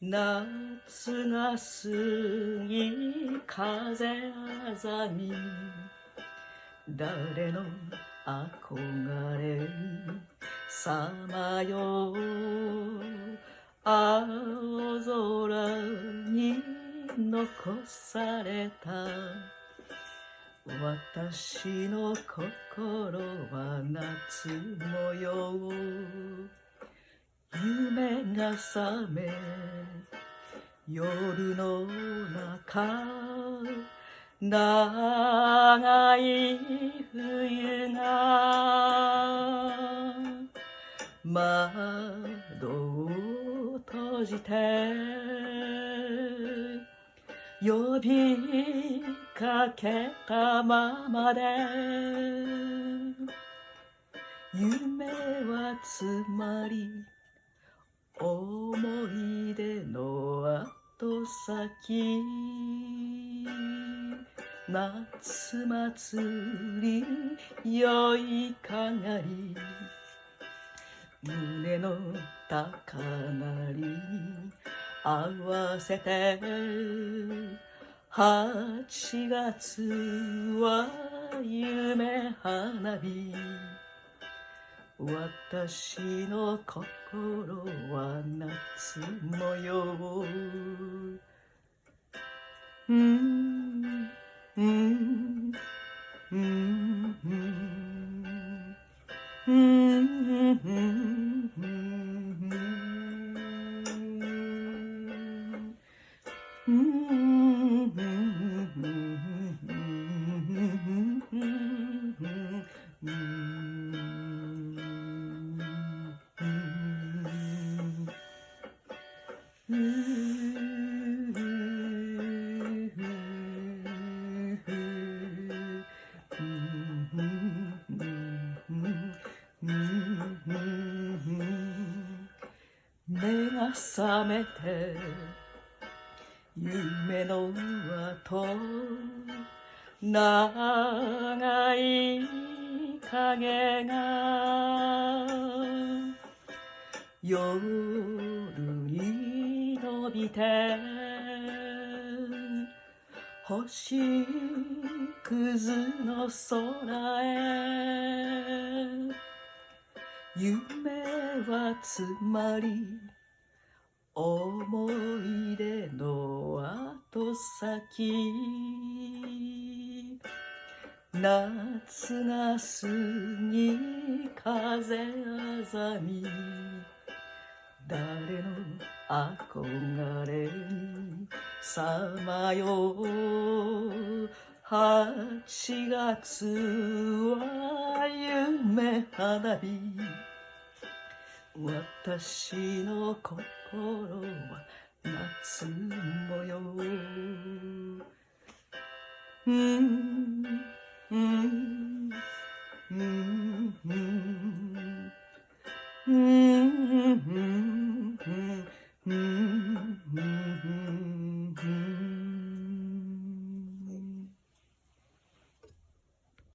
夏が過ぎ風あざみ、誰の憧れにさまよう青空に残された私の心は夏模様、夢が覚め夜の中、長い冬が窓を閉じて呼びかけたままで、夢はつまり思い出の後先、夏祭り酔いかがり、胸の高鳴りに合わせて8月は夢花火、私の心は夏模様、目が覚めて夢の後、長い影が夜に伸びて星屑の空へ、夢はつまり思い出の後先、夏が過ぎ風あざみ、誰の憧れにさまよう8月は夢花火、私の心は夏模様、うんうんうんうん